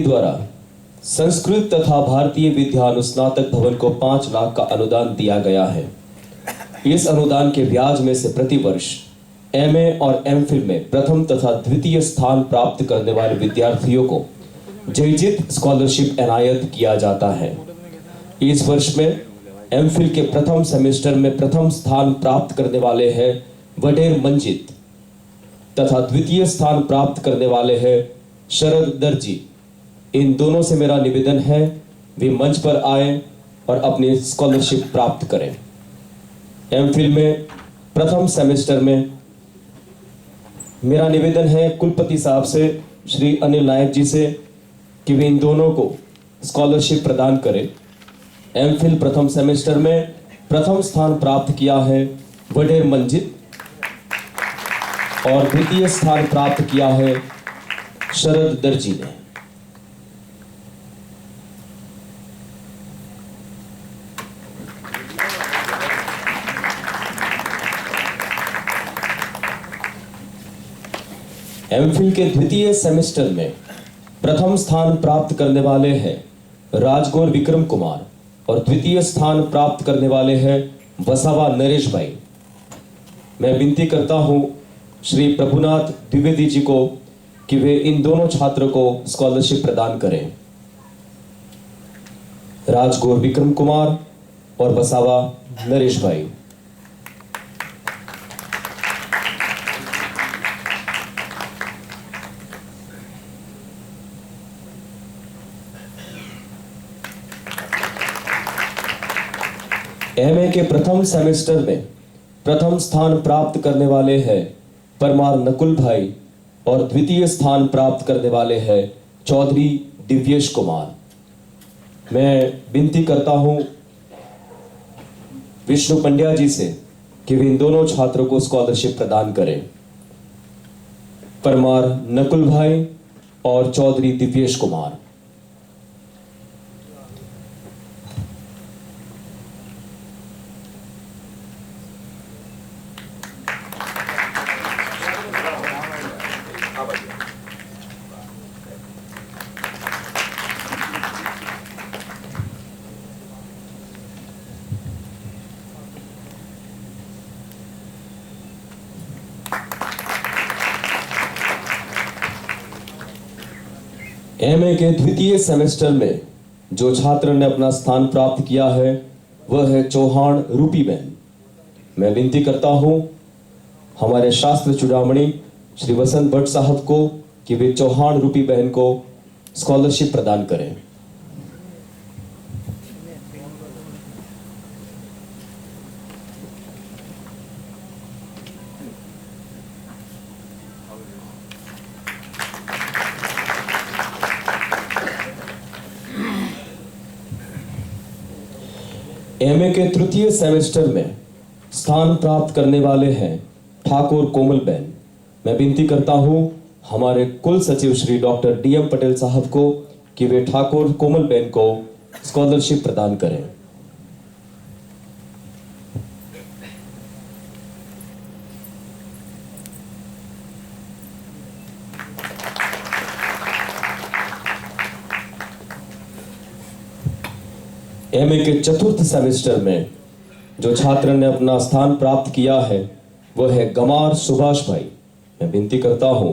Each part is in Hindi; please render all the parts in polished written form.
द्वारा संस्कृत तथा भारतीय विद्या अनुस्नातक भवन को 5 लाख का अनुदान दिया गया है। इस अनुदान के ब्याज में से प्रतिवर्ष एमए और एमफिल में प्रथम तथा द्वितीय स्थान प्राप्त करने वाले विद्यार्थियों को जयजित स्कॉलरशिप एनायत किया जाता है। इस वर्ष में एमफिल के प्रथम सेमेस्टर में प्रथम स्थान प्राप्त करने वाले हैं वडेर मंजित तथा द्वितीय स्थान प्राप्त करने वाले हैं शरद दर्जी। इन दोनों से मेरा निवेदन है वे मंच पर आए और अपनी स्कॉलरशिप प्राप्त करें। एमफिल में प्रथम सेमेस्टर में मेरा निवेदन है कुलपति साहब से, श्री अनिल नायक जी से, कि वे इन दोनों को स्कॉलरशिप प्रदान करें। एमफिल प्रथम सेमेस्टर में प्रथम स्थान प्राप्त किया है वडेर मंजित और द्वितीय स्थान प्राप्त किया है शरद दर्जी ने। एमफिल के द्वितीय सेमेस्टर में प्रथम स्थान प्राप्त करने वाले हैं राजगौर विक्रम कुमार और द्वितीय स्थान प्राप्त करने वाले हैं वसावा नरेश भाई। मैं विनती करता हूं श्री प्रभुनाथ द्विवेदी जी को कि वे इन दोनों छात्रों को स्कॉलरशिप प्रदान करें। राजगौर विक्रम कुमार और वसावा नरेश भाई। एमए के प्रथम सेमेस्टर में प्रथम स्थान प्राप्त करने वाले हैं परमार नकुल भाई और द्वितीय स्थान प्राप्त करने वाले हैं चौधरी दिव्येश कुमार। मैं विनती करता हूं विष्णु पंड्या जी से कि वे इन दोनों छात्रों को स्कॉलरशिप प्रदान करें। परमार नकुल भाई और चौधरी दिव्येश कुमार। एमए के द्वितीय सेमेस्टर में जो छात्र ने अपना स्थान प्राप्त किया है वह है चौहान रूपी बहन। मैं विनती करता हूं हमारे शास्त्र चूड़ामणि श्री वसंत भट्ट साहब को कि वे चौहान रूपी बहन को स्कॉलरशिप प्रदान करें। एमए के तृतीय सेमेस्टर में स्थान प्राप्त करने वाले हैं ठाकुर कोमल बहन। मैं विनती करता हूं हमारे कुल सचिव श्री डॉक्टर डीएम पटेल साहब को कि वे ठाकुर कोमल बहन को स्कॉलरशिप प्रदान करें। एमए के चतुर्थ सेमेस्टर में जो छात्र ने अपना स्थान प्राप्त किया है वह है गमार सुभाष भाई। मैं विनती करता हूं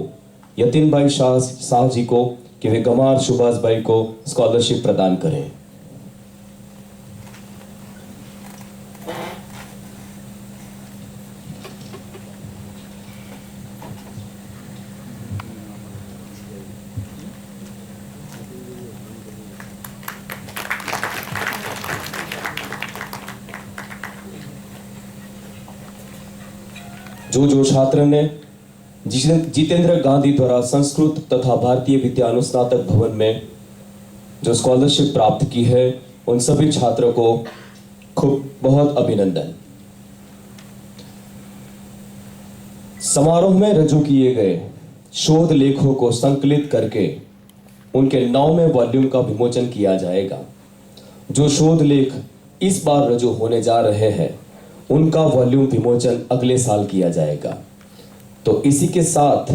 यतीन भाई शाह जी को कि वे गमार सुभाष भाई को स्कॉलरशिप प्रदान करें। जो छात्र ने जितेंद्र गांधी द्वारा संस्कृत तथा भारतीय विद्या अनुस्नातक भवन में जो स्कॉलरशिप प्राप्त की है उन सभी छात्रों को खूब बहुत अभिनंदन। समारोह में रजू किए गए शोध लेखों को संकलित करके उनके 9वें वॉल्यूम का विमोचन किया जाएगा। जो शोध लेख इस बार रजू होने जा रहे हैं उनका वॉल्यूम विमोचन अगले साल किया जाएगा। तो इसी के साथ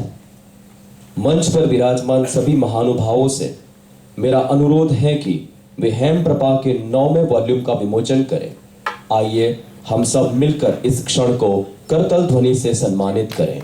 मंच पर विराजमान सभी महानुभावों से मेरा अनुरोध है कि वे हेम प्रभा के 9वें वॉल्यूम का विमोचन करें। आइए हम सब मिलकर इस क्षण को करतल ध्वनि से सम्मानित करें।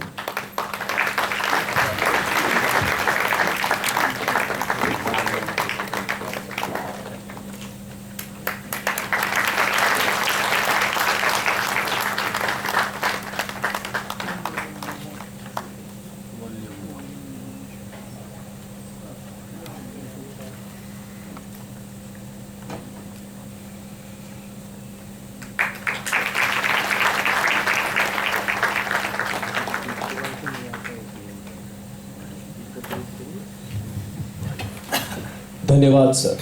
धन्यवाद सर।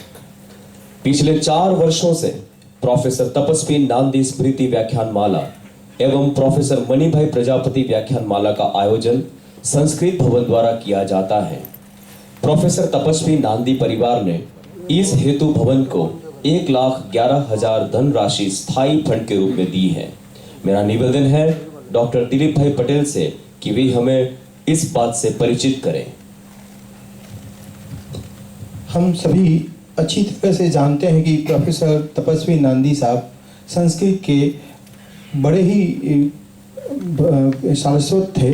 पिछले 4 वर्षों से प्रोफेसर तपस्वी नांदी स्मृति व्याख्यानमाला एवं प्रोफेसर मणिभाई प्रजापति व्याख्यानमाला का आयोजन संस्कृत भवन द्वारा किया जाता है। प्रोफेसर तपस्वी नांदी परिवार ने इस हेतु भवन को 1,11,000 धनराशि स्थायी फंड के रूप में दी है। मेरा निवेदन है डॉक्टर दिलीप भाई पटेल से कि वे हमें इस बात से परिचित करें। हम सभी अच्छी तरह से जानते हैं कि प्रोफेसर तपस्वी नांदी साहब संस्कृत के बड़े ही सारस्वत थे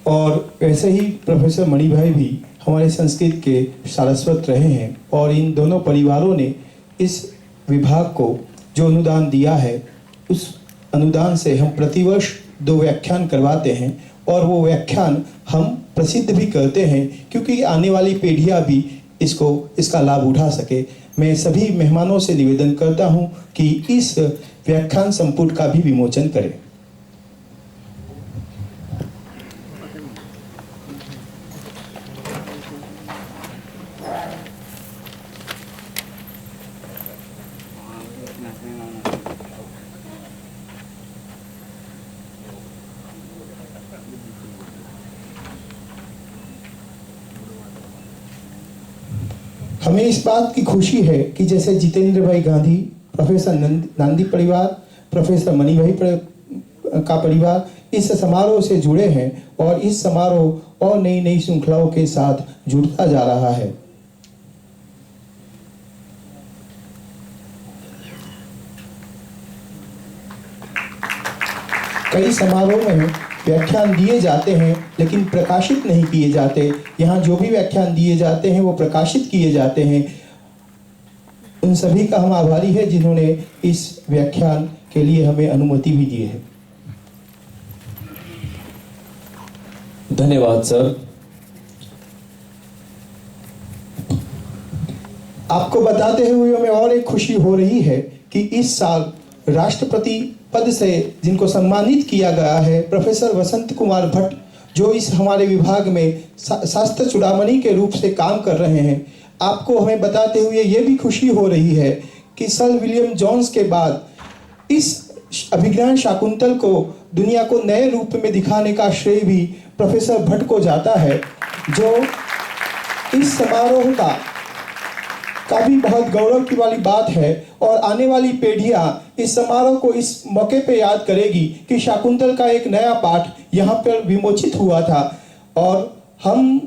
और वैसे ही प्रोफेसर मणिभाई भी हमारे संस्कृत के सारस्वत रहे हैं और इन दोनों परिवारों ने इस विभाग को जो अनुदान दिया है उस अनुदान से हम प्रतिवर्ष 2 व्याख्यान करवाते हैं और वो व्याख्यान हम प्रसिद्ध भी करते हैं क्योंकि आने वाली पीढ़ियाँ भी इसका लाभ उठा सके। मैं सभी मेहमानों से निवेदन करता हूं कि इस व्याख्यान संपुट का भी विमोचन करें। हमें इस बात की खुशी है कि जैसे जितेंद्र भाई गांधी, प्रोफेसर नांदी परिवार, प्रोफेसर मणिभाई का परिवार इस समारोह से जुड़े हैं और इस समारोह और नई नई श्रृंखलाओं के साथ जुड़ता जा रहा है। कई समारोह में व्याख्यान दिए जाते हैं लेकिन प्रकाशित नहीं किए जाते। यहाँ जो भी व्याख्यान दिए जाते हैं वो प्रकाशित किए जाते हैं। उन सभी का हम आभारी है जिन्होंने इस व्याख्यान के लिए हमें अनुमति भी दी है। धन्यवाद सर। आपको बताते हुए हमें और एक खुशी हो रही है कि इस साल राष्ट्रपति पद से जिनको सम्मानित किया गया है प्रोफेसर वसंत कुमार भट्ट, जो इस हमारे विभाग में शास्त्र चूड़ामणि के रूप से काम कर रहे हैं। आपको हमें बताते हुए ये भी खुशी हो रही है कि सर विलियम जोन्स के बाद इस अभिज्ञान शाकुंतल को दुनिया को नए रूप में दिखाने का श्रेय भी प्रोफेसर भट्ट को जाता है, जो इस समारोह का भी बहुत गौरव की वाली बात है और आने वाली पीढ़ियां इस समारोह को इस मौके पे याद करेगी कि शाकुंतल का एक नया पाठ यहाँ पर विमोचित हुआ था। और हम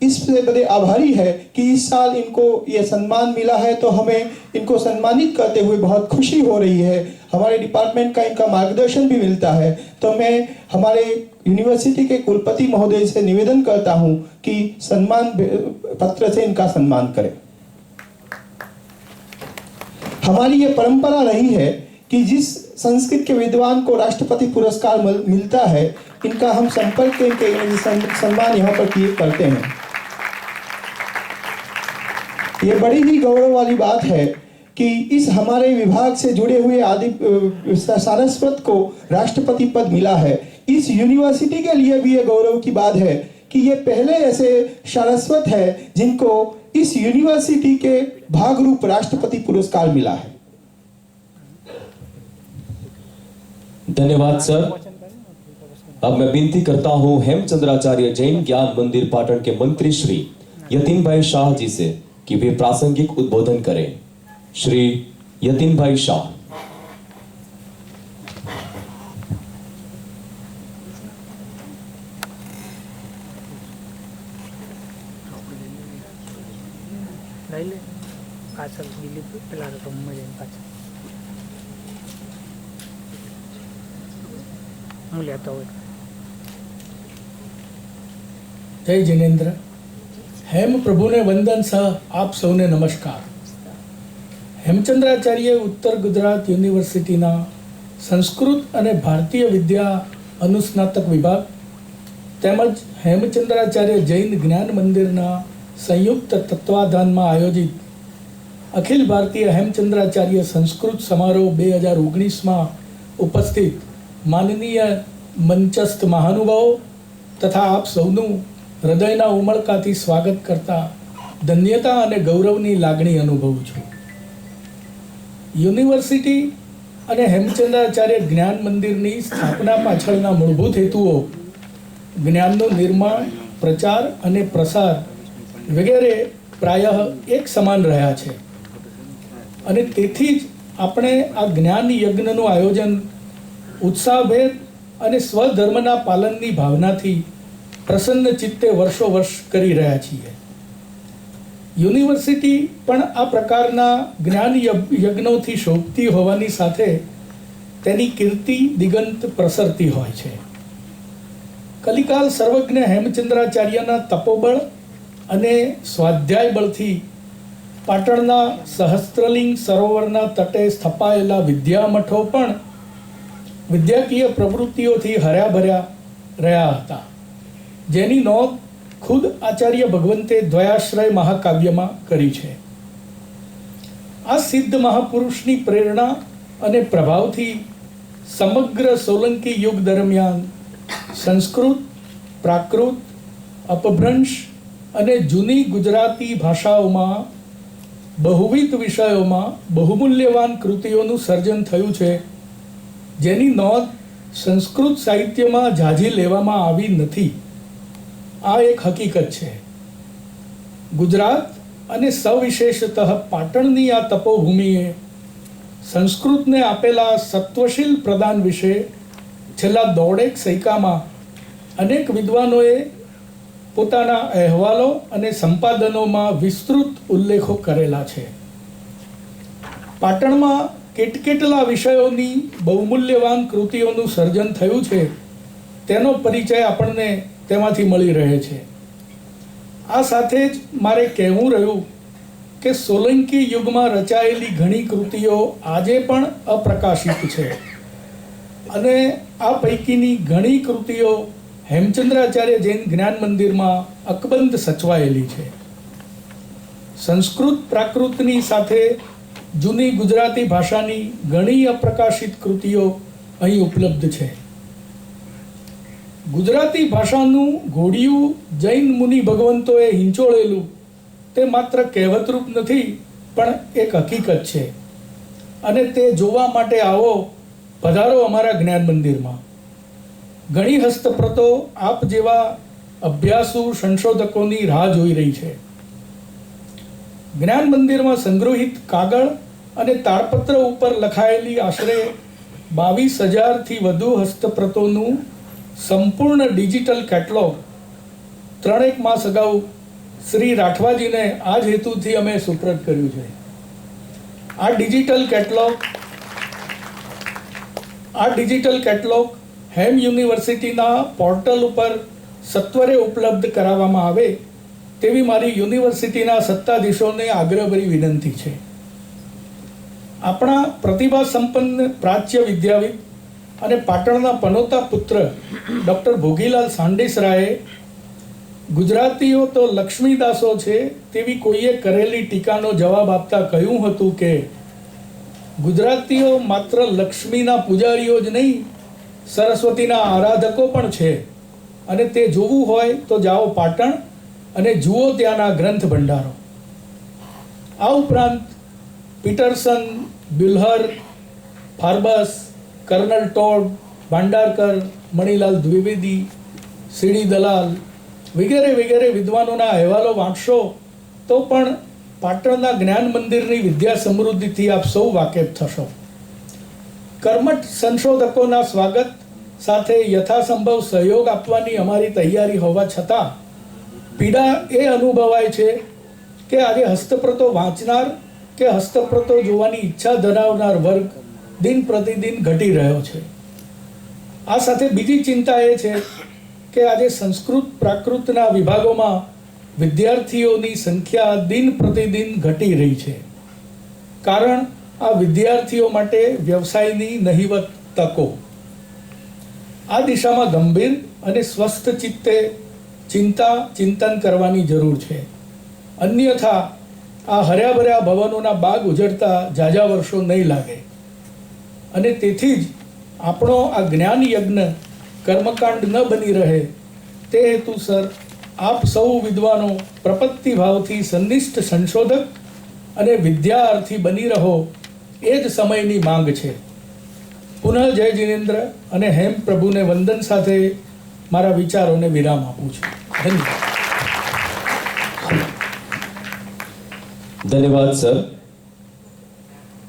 इससे बड़े आभारी है कि इस साल इनको ये सम्मान मिला है, तो हमें इनको सम्मानित करते हुए बहुत खुशी हो रही है। हमारे डिपार्टमेंट का इनका मार्गदर्शन भी मिलता है, तो मैं हमारे यूनिवर्सिटी के कुलपति महोदय से निवेदन करता हूँ कि सम्मान पत्र से इनका सम्मान करें। हमारी ये परंपरा रही है कि जिस संस्कृत के विद्वान को राष्ट्रपति पुरस्कार मिलता है, इनका हम संपर्क के सम्मान यहाँ पर करते हैं। ये बड़ी ही गौरव वाली बात है कि इस हमारे विभाग से जुड़े हुए आदि सारस्वत को राष्ट्रपति पद मिला है। इस यूनिवर्सिटी के लिए भी ये गौरव की बात है कि ये पहले ऐसे सारस्वत है जिनको इस यूनिवर्सिटी के भाग रूप राष्ट्रपति पुरस्कार मिला है। धन्यवाद सर। अब मैं विनती करता हूं हेमचंद्राचार्य जैन ज्ञान मंदिर पाटन के मंत्री श्री यतीन भाई शाह जी से कि वे प्रासंगिक उद्बोधन करें। श्री यतीन भाई शाह। લઈ લે પાછળ દિલીપ પેલા રૂમમાં જઈને પાછળ હું લેતો હોય. જય જિનેન્દ્ર. હેમ પ્રભુને વંદન સહ આપ સૌને નમસ્કાર. હેમચંદ્રાચાર્ય ઉત્તર ગુજરાત યુનિવર્સિટીના સંસ્કૃત અને ભારતીય વિદ્યા અનુસ્નાતક વિભાગ તેમજ હેમચંદ્રાચાર્ય જૈન જ્ઞાન મંદિરના સંયુક્ત તત્વાધાનમાં આયોજિત અખિલ ભારતીય હેમચંદ્રાચાર્ય સંસ્કૃત સમારોહ 2019માં ઉપસ્થિત માનનીય મંચસ્થ મહાનુભાવો તથા આપ સૌનું હૃદયના ઉમળકાથી સ્વાગત કરતા ધન્યતા અને ગૌરવની લાગણી અનુભવું છું. યુનિવર્સિટી અને હેમચંદ્રાચાર્ય જ્ઞાન મંદિરની સ્થાપના પાછળના મૂળભૂત હેતુઓ જ્ઞાનનું નિર્માણ, પ્રચાર અને પ્રસાર વગેરે પ્રાયઃ એક સમાન રહ્યા છે અને તેથી જ આપણે આ જ્ઞાન યજ્ઞનું આયોજન ઉત્સાહભેર અને સ્વધર્મના પાલનની ભાવનાથી પ્રસન્ન ચિત્તે વર્ષો વર્ષ કરી રહ્યા છીએ. યુનિવર્સિટી પણ આ પ્રકારના જ્ઞાન યજ્ઞોથી શોભતી હોવાની સાથે તેની કીર્તિ દિગંત પ્રસરતી હોય છે. કલિકાલ સર્વજ્ઞ હેમચંદ્રાચાર્યના તપોબળ અને સ્વાધ્યાય બળથી પાટણના સહસ્ત્રલિંગ સરોવરના તટે સ્થપાયેલા વિદ્યામઠો પણ વિદ્યાકીય પ્રવૃત્તિઓથી હર્યા ભર્યા રહ્યા હતા, જેની નોંધ ખુદ આચાર્ય ભગવંતે દ્વયાશ્રય મહાકાવ્યમાં કરી છે. આ સિદ્ધ મહાપુરુષની પ્રેરણા અને પ્રભાવથી સમગ્ર સોલંકી યુગ દરમિયાન સંસ્કૃત, પ્રાકૃત, અપભ્રંશ અને જૂની ગુજરાતી ભાષાઓમાં બહુવિધ વિષયોમાં બહુમૂલ્યવાન કૃતિઓનું સર્જન થયું છે, જેની નોંધ સંસ્કૃત સાહિત્યમાં ઝાઝી લેવામાં આવી નથી. આ એક હકીકત છે. ગુજરાત અને સવિશેષતઃ પાટણની આ તપોભૂમિએ સંસ્કૃતને આપેલા સત્વશીલ પ્રદાન વિશે છેલ્લા દોઢેક સૈકામાં અનેક વિદ્વાનોએ પોતાના અહેવાલો અને સંપાદનોમાં વિસ્તૃત ઉલ્લેખો કરેલા છે. પાટણમાં કેટલા વિષયોની બહુમૂલ્યવાન કૃતિઓનું સર્જન થયું છે તેનો પરિચય આપણને તેમાંથી મળી રહે છે. આ સાથે જ મારે કહેવું રહ્યું કે સોલંકી યુગમાં રચાયેલી ઘણી કૃતિઓ આજે પણ અપ્રકાશિત છે અને આ પૈકીની ઘણી કૃતિઓ હેમચંદ્રાચાર્ય જૈન જ્ઞાન મંદિરમાં અકબંધ સચવાયેલી છે. સંસ્કૃત પ્રાકૃતની સાથે જૂની ગુજરાતી ભાષાની ઘણી અપ્રકાશિત કૃતિઓ અહીં ઉપલબ્ધ છે. ગુજરાતી ભાષાનું ઘોડિયું જૈન મુનિ ભગવંતોએ હિંચોળેલું તે માત્ર કહેવતરૂપ નથી પણ એક હકીકત છે અને તે જોવા માટે આવો, પધારો અમારા જ્ઞાન મંદિરમાં. ઘણી હસ્તપ્રતો આપ જેવા અભ્યાસુ સંશોધકોની રાહ જોઈ રહી છે. જ્ઞાન મંદિરમાં સંગ્રહિત કાગળ અને તાળપત્ર ઉપર લખાયેલી આશરે 22,000થી વધુ હસ્તપ્રતોનું સંપૂર્ણ ડિજિટલ કેટલોગ 3 માસ અગાઉ શ્રી રાઠવાજીને આ જ હેતુથી અમે સુપ્રત કર્યું છે. આ ડિજિટલ કેટલોગ હેમ યુનિવર્સિટીના પોર્ટલ ઉપર સત્વરે ઉપલબ્ધ કરાવવામાં આવે તેવી મારી યુનિવર્સિટીના સત્તાધીશોને આગ્રહભરી વિનંતી છે. આપણા પ્રતિભા સંપન્ન પ્રાચ્ય વિદ્યાવિદ અને પાટણના પનોતા પુત્ર ડૉક્ટર ભોગીલાલ સાંડેસરાએ ગુજરાતીઓ તો લક્ષ્મીદાસો છે તેવી કોઈએ કરેલી ટીકાનો જવાબ આપતા કહ્યું હતું કે ગુજરાતીઓ માત્ર લક્ષ્મીના પૂજારીઓ જ નહીં, સરસ્વતીના આરાધકો પણ છે અને તે જોવું હોય તો જાઓ પાટણ અને જુઓ ત્યાંના ગ્રંથ ભંડારો. આ ઉપરાંત Peterson, Buhler, Forbes, colonel Tod, Bhandarkar, Manilal Dwivedi, C D Dalal વગેરે વગેરે વિદ્વાનોના અહેવાલો વાંચશો તો પણ પાટણના જ્ઞાન મંદિરની વિદ્યા સમૃદ્ધિથી આપ સૌ વાકેફ થશો. કર્મઠ સંશોધકોના સ્વાગત સાથે યથાસંભવ સહયોગ આપવાની અમારી તૈયારી હોવા છતાં પીડા એ અનુભવાય છે કે કે આજે હસ્તપ્રતો વાંચનાર કે હસ્તપ્રતો જોવાની ઈચ્છા ધરાવનાર વર્ગ દિન પ્રતિદિન ઘટી રહ્યો છે. આ સાથે બીજી ચિંતા એ છે કે આજે સંસ્કૃત પ્રાકૃતના વિભાગોમાં વિદ્યાર્થીઓની સંખ્યા દિન પ્રતિદિન ઘટી રહી છે. કારણ આ વિદ્યાર્થીઓ માટે વ્યવસાયની નહિવત તકો. આ દિશામાં ગંભીર અને સ્વસ્થ ચિત્તે ચિંતન કરવાની જરૂર છે. અન્યથા આ હર્યાભર્યા ભવનોના બાગ ઉજળતા ઝાઝા વર્ષો નહીં લાગે અને તેથી જ આપણો આ જ્ઞાન યજ્ઞ કર્મકાંડ ન બની રહે તે હેતુસર આપ સૌ વિદ્વાનો પ્રપત્તિ ભાવથી સંનિષ્ઠ સંશોધક અને વિદ્યાર્થી બની રહો એ જ સમયની માંગ છે. પુનઃ જય જિનેન્દ્ર અને હેમ પ્રભુને વંદન સાથે મારા વિચારોને વિરામ આપું છું. ધન્યવાદ. धन्यवाद सर.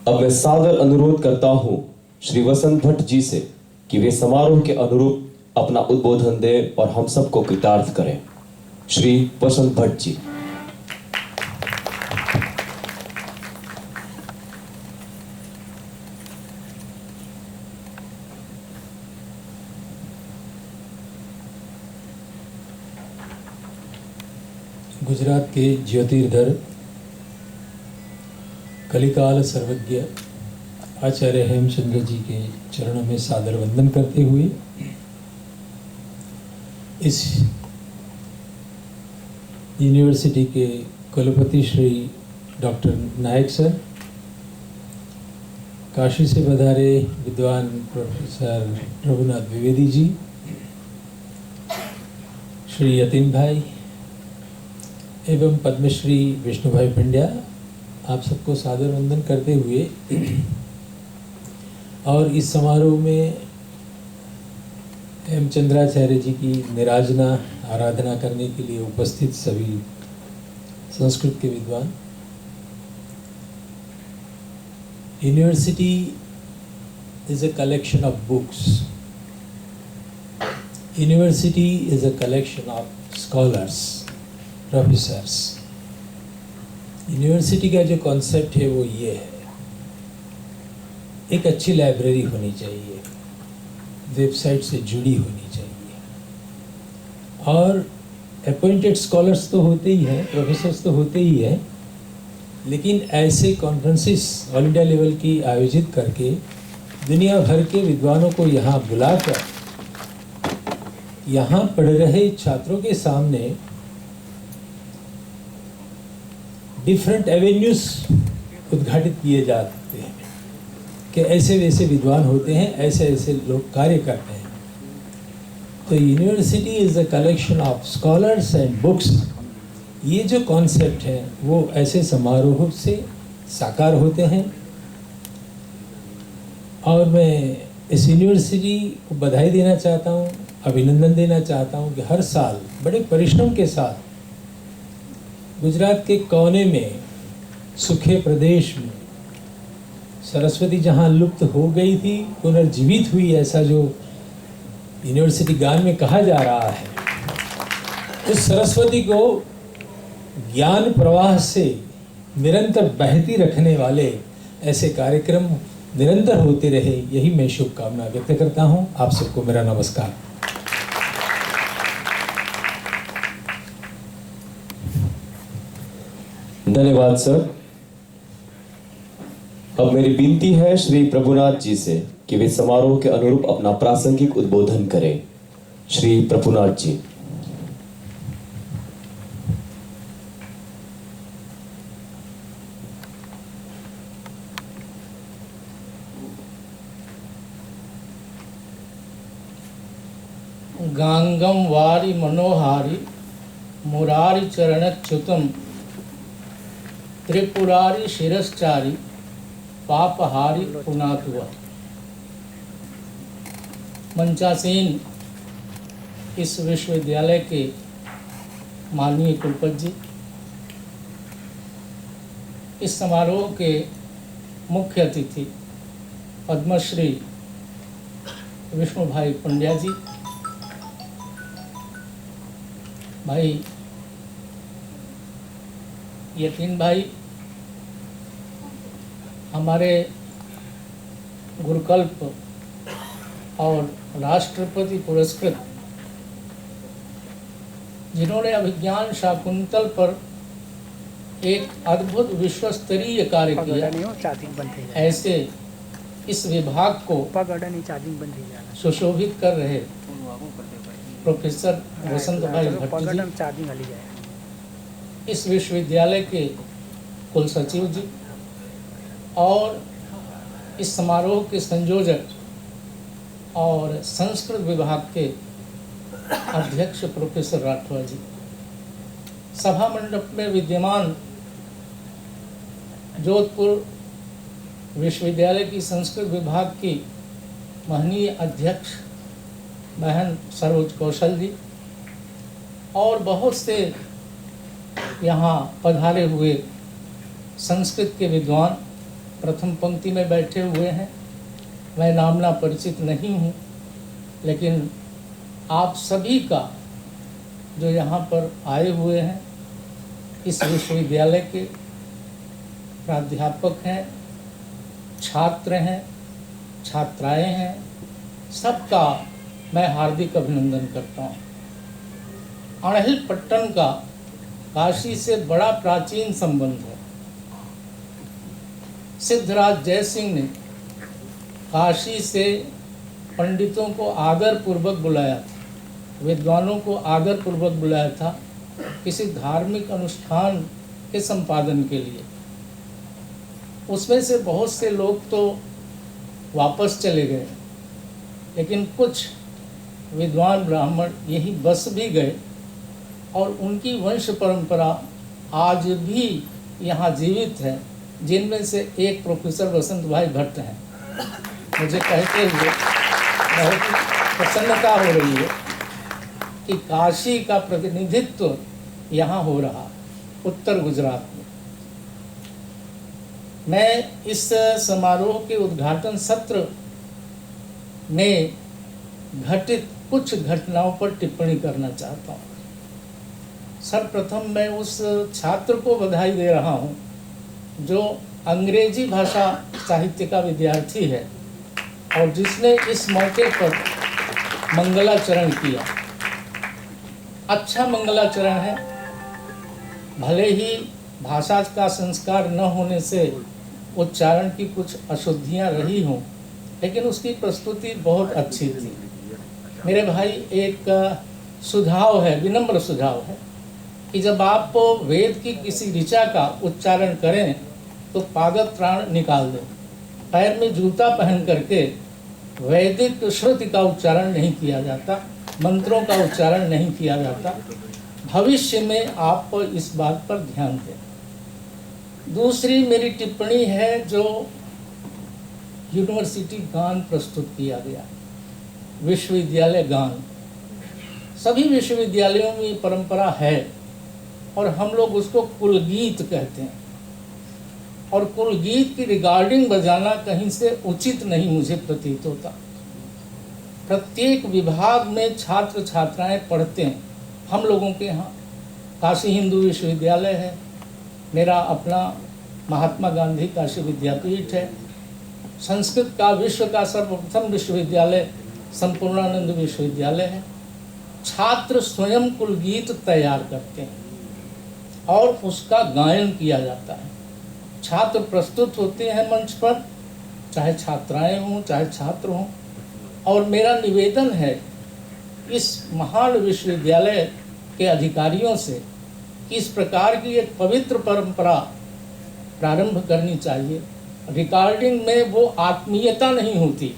अब मैं सादर अनुरोध करता हूं श्री वसंत भट्ट जी से कि वे समारोह के अनुरूप अपना उद्बोधन दें और हम सबको कृतार्थ करें. श्री वसंत भट्ट जी. गुजरात के ज्योतिर्धर कलिकाल सर्वज्ञ आचार्य हेमचंद्र जी के चरणों में सादर वंदन करते हुए इस यूनिवर्सिटी के कुलपति श्री डॉक्टर नायक सर, काशी से पधारे विद्वान प्रोफेसर रघुनाथ द्विवेदी जी, श्री यतीन भाई एवं पद्मश्री विष्णु भाई पंड्या, आप सबको सादर वंदन करते हुए और इस समारोह में हेमचंद्राचार्य जी की निराजना आराधना करने के लिए उपस्थित सभी संस्कृत के विद्वान. University is a collection of books. University is a collection of scholars, professors. University का जो कॉन्सेप्ट है वो ये है, एक अच्छी लाइब्रेरी होनी चाहिए, वेबसाइट से जुड़ी होनी चाहिए और अपॉइंटेड स्कॉलर्स तो होते ही हैं, प्रोफेसर्स तो होते ही हैं, लेकिन ऐसे कॉन्फ्रेंसेस ऑल इंडिया लेवल की आयोजित करके दुनिया भर के विद्वानों को यहाँ बुलाकर यहाँ पढ़ रहे छात्रों के सामने डिफरेंट एवेन्यूज उद्घाटित किए जाते हैं कि ऐसे वैसे विद्वान होते हैं, ऐसे ऐसे लोग कार्य करते हैं. तो university is a collection of scholars and books. ये जो कॉन्सेप्ट है वो ऐसे समारोह से साकार होते हैं और मैं इस यूनिवर्सिटी को बधाई देना चाहता हूँ, अभिनंदन देना चाहता हूँ कि हर साल बड़े परिश्रम के साथ गुजरात के कोने में सूखे प्रदेश में सरस्वती जहाँ लुप्त हो गई थी पुनर्जीवित हुई, ऐसा जो यूनिवर्सिटी गान में कहा जा रहा है, उस सरस्वती को ज्ञान प्रवाह से निरंतर बहती रखने वाले ऐसे कार्यक्रम निरंतर होते रहे, यही मैं शुभकामना व्यक्त करता हूँ. आप सबको मेरा नमस्कार. धन्यवाद सर. अब मेरी विनती है श्री प्रभुनाथ जी से कि वे समारोह के अनुरूप अपना प्रासंगिक उद्बोधन करें. श्री प्रभुनाथ जी. गांगम वारी मनोहारी मुरारी चरणच्युतम त्रिपुरारी शिरश्चारी पापहारी पुनातुआ. मंचासीन इस विश्वविद्यालय के माननीय कुलपति जी, इस समारोह के मुख्य अतिथि पद्मश्री विष्णु भाई पंड्या जी, भाई यतीन भाई हमारे गुरुकल्प और राष्ट्रपति पुरस्कृत, जिन्होंने अभिज्ञान शाकुंतल पर एक अद्भुत विश्वस्तरीय कार्य किया, नहीं हो चार्जिंग बंद થઈ જાય ऐसे इस विभाग को પગડ ની ચાર્जिंग बंद થઈ જાય सुशोभित कर रहे प्रोफेसर वसंत भाई भट्ट પગડ जी, માં ચાર્जिंग हली જાય इस विश्वविद्यालय के कुल सचिव जी और इस समारोह के संयोजक और संस्कृत विभाग के अध्यक्ष प्रोफेसर राठवा जी, सभा मंडप में विद्यमान जोधपुर विश्वविद्यालय की संस्कृत विभाग की महनीय अध्यक्ष बहन सरोज कौशल जी और बहुत से यहाँ पधारे हुए संस्कृत के विद्वान प्रथम पंक्ति में बैठे हुए हैं। मैं नामना परिचित नहीं हूँ, लेकिन आप सभी का जो यहाँ पर आए हुए हैं, इस विश्वविद्यालय के प्राध्यापक हैं, छात्र हैं, छात्राएं हैं, सबका मैं हार्दिक अभिनंदन करता हूँ। अणहिल पट्टन का काशी से बड़ा प्राचीन संबंध है। सिद्धराज जयसिंह ने काशी से पंडितों को आदर पूर्वक बुलाया था, विद्वानों को आदर पूर्वक बुलाया था किसी धार्मिक अनुष्ठान के संपादन के लिए। उसमें से बहुत से लोग तो वापस चले गए, लेकिन कुछ विद्वान ब्राह्मण यही बस भी गए और उनकी वंश परंपरा आज भी यहाँ जीवित है, जिनमें से एक प्रोफेसर वसंत भाई भट्ट हैं। मुझे कहते हुए बहुत प्रसन्नता हो रही है कि काशी का प्रतिनिधित्व यहाँ हो रहा, उत्तर गुजरात में। मैं इस समारोह के उद्घाटन सत्र में घटित कुछ घटनाओं पर टिप्पणी करना चाहता हूँ। सर्वप्रथम मैं उस छात्र को बधाई दे रहा हूँ जो अंग्रेजी भाषा साहित्य का विद्यार्थी है और जिसने इस मौके पर मंगलाचरण किया। अच्छा मंगलाचरण है, भले ही भाषा का संस्कार न होने से उच्चारण की कुछ अशुद्धियां रही हों, लेकिन उसकी प्रस्तुति बहुत अच्छी थी। मेरे भाई, एक सुझाव है, विनम्र सुझाव है कि जब आप वेद की किसी ऋचा का उच्चारण करें तो पादत्राण निकाल दें। पैर में जूता पहन करके वैदिक श्रुति का उच्चारण नहीं किया जाता, मंत्रों का उच्चारण नहीं किया जाता। भविष्य में आप इस बात पर ध्यान दें। दूसरी मेरी टिप्पणी है जो यूनिवर्सिटी गान प्रस्तुत किया गया, विश्वविद्यालय गान। सभी विश्वविद्यालयों में ये परंपरा है और हम लोग उसको कुलगीत कहते हैं, और कुलगीत की रिगार्डिंग बजाना कहीं से उचित नहीं मुझे प्रतीत होता। प्रत्येक विभाग में छात्र छात्राएं पढ़ते हैं। हम लोगों के यहाँ काशी हिंदू विश्वविद्यालय है, मेरा अपना महात्मा गांधी काशी विद्यापीठ है, संस्कृत का विश्व का सर्वप्रथम विश्वविद्यालय संपूर्णानंद विश्वविद्यालय है। छात्र स्वयं कुलगीत तैयार करते हैं और उसका गायन किया जाता है। छात्र प्रस्तुत होते हैं मंच पर, चाहे छात्राएं हों चाहे छात्र हों। और मेरा निवेदन है इस महान विश्वविद्यालय के अधिकारियों से कि इस प्रकार की एक पवित्र परंपरा प्रारंभ करनी चाहिए। रिकॉर्डिंग में वो आत्मीयता नहीं होती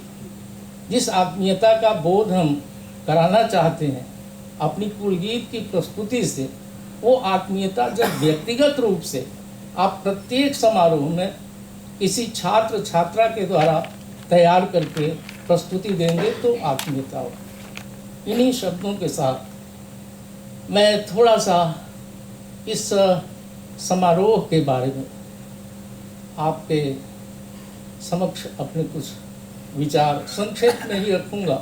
जिस आत्मीयता का बोध हम कराना चाहते हैं अपनी कुलगीत की प्रस्तुति से। वो आत्मीयता जब व्यक्तिगत रूप से आप प्रत्येक समारोह में किसी छात्र छात्रा के द्वारा तैयार करके प्रस्तुति देंगे तो आत्मीयता हो। इन्हीं शब्दों के साथ मैं थोड़ा सा इस समारोह के बारे में आपके समक्ष अपने कुछ विचार संक्षेप में ही रखूंगा,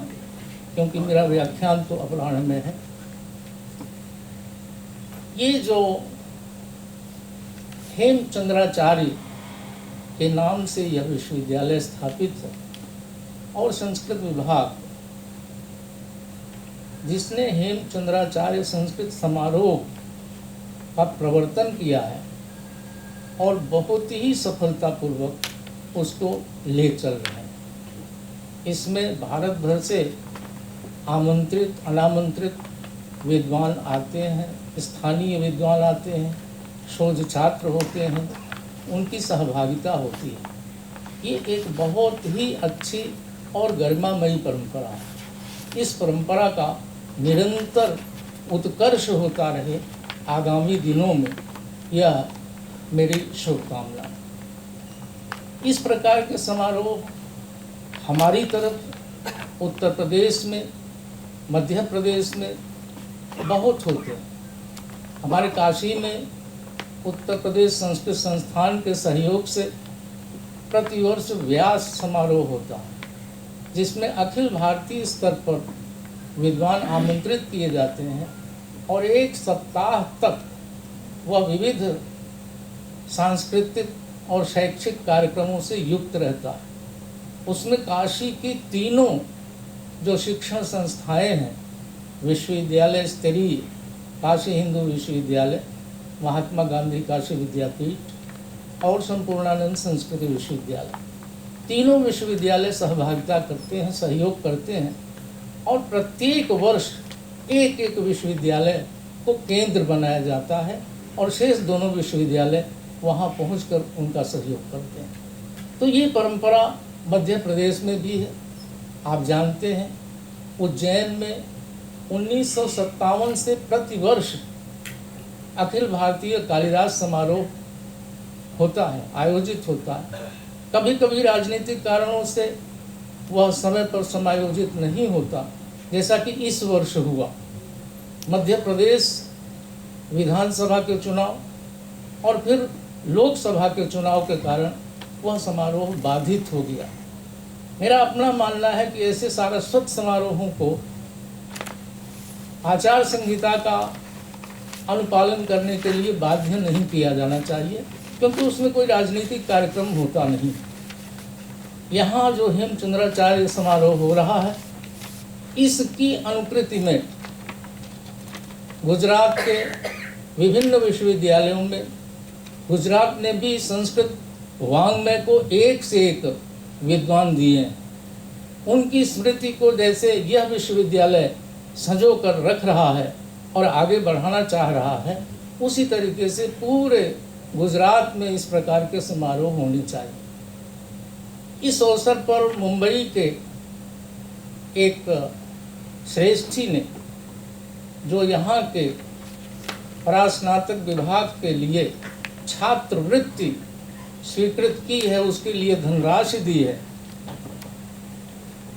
क्योंकि मेरा व्याख्यान तो अपराह्न में है। ये जो हेमचंद्राचार्य के नाम से यह विश्वविद्यालय स्थापित है और संस्कृत विभाग, जिसने हेमचंद्राचार्य संस्कृत समारोह का प्रवर्तन किया है और बहुत ही सफलतापूर्वक उसको ले चल रहे हैं। इसमें भारत भर से आमंत्रित अनामंत्रित विद्वान आते हैं, स्थानीय विद्वान आते हैं, शोध छात्र होते हैं, उनकी सहभागिता होती है। ये एक बहुत ही अच्छी और गरिमामयी परंपरा है। इस परंपरा का निरंतर उत्कर्ष होता रहे आगामी दिनों में, यह मेरी शुभकामना है। इस प्रकार के समारोह हमारी तरफ उत्तर प्रदेश में, मध्य प्रदेश में बहुत होते हैं। हमारे काशी में उत्तर प्रदेश संस्कृत संस्थान के सहयोग से प्रतिवर्ष व्यास समारोह होता है, जिसमें अखिल भारतीय स्तर पर विद्वान आमंत्रित किए जाते हैं और एक सप्ताह तक वह विविध सांस्कृतिक और शैक्षिक कार्यक्रमों से युक्त रहता है। उसमें काशी की तीनों जो शिक्षण संस्थाएं हैं, विश्वविद्यालय स्तरीय काशी हिंदू विश्वविद्यालय, महात्मा गांधी काशी विद्यापीठ और संपूर्णानंद संस्कृत विश्वविद्यालय, तीनों विश्वविद्यालय सहभागिता करते हैं, सहयोग करते हैं और प्रत्येक वर्ष एक एक विश्वविद्यालय को केंद्र बनाया जाता है और शेष दोनों विश्वविद्यालय वहां पहुंचकर उनका सहयोग करते हैं। तो ये परंपरा मध्य प्रदेश में भी है। आप जानते हैं उज्जैन में 1957 से प्रतिवर्ष अखिल भारतीय कालिदास समारोह होता है, आयोजित होता है। कभी कभी राजनीतिक कारणों से वह समय पर समायोजित नहीं होता, जैसा कि इस वर्ष हुआ। मध्य प्रदेश विधानसभा के चुनाव और फिर लोकसभा के चुनाव के कारण वह समारोह बाधित हो गया। मेरा अपना मानना है कि ऐसे सारस्वत समारोहों को आचार संहिता का अनुपालन करने के लिए बाध्य नहीं किया जाना चाहिए, क्योंकि उसमें कोई राजनीतिक कार्यक्रम होता नहीं। यहाँ जो हेमचंद्राचार्य समारोह हो रहा है, इसकी अनुकृति में गुजरात के विभिन्न विश्वविद्यालयों में गुजरात ने भी संस्कृत वाङ्मय को एक से एक विद्वान दिए हैं। उनकी स्मृति को जैसे यह विश्वविद्यालय संजो कर रख रहा है और आगे बढ़ाना चाह रहा है, उसी तरीके से पूरे गुजरात में इस प्रकार के समारोह होने चाहिए। इस अवसर पर मुंबई के एक श्रेष्ठी ने जो यहाँ के परास्नातक विभाग के लिए छात्रवृत्ति स्वीकृत की है, उसके लिए धनराशि दी है,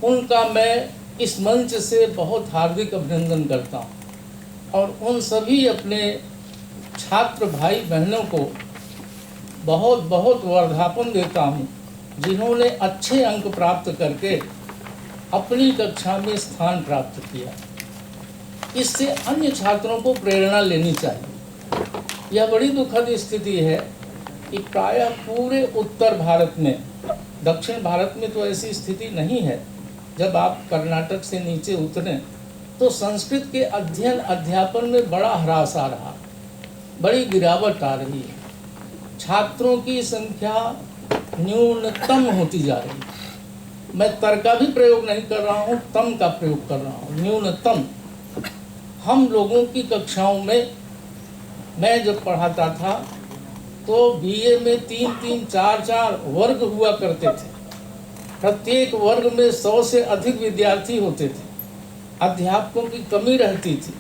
उनका मैं इस मंच से बहुत हार्दिक अभिनंदन करता हूँ और उन सभी अपने छात्र भाई बहनों को बहुत बहुत वर्धापन देता हूँ, जिन्होंने अच्छे अंक प्राप्त करके अपनी कक्षा में स्थान प्राप्त किया। इससे अन्य छात्रों को प्रेरणा लेनी चाहिए। यह बड़ी दुखद स्थिति है कि प्रायः पूरे उत्तर भारत में, दक्षिण भारत में तो ऐसी स्थिति नहीं है। जब आप कर्नाटक से नीचे उतरे तो संस्कृत के अध्ययन अध्यापन में बड़ा ह्रास आ रहा, बड़ी गिरावट आ रही है। छात्रों की संख्या न्यूनतम होती जा रही है। मैं तर का भी प्रयोग नहीं कर रहा हूँ, तम का प्रयोग कर रहा हूँ, न्यूनतम। हम लोगों की कक्षाओं में, मैं जब पढ़ाता था तो बीए में 3-3, 4-4 वर्ग हुआ करते थे। प्रत्येक वर्ग में 100 से अधिक विद्यार्थी होते थे। अध्यापकों की कमी रहती थी।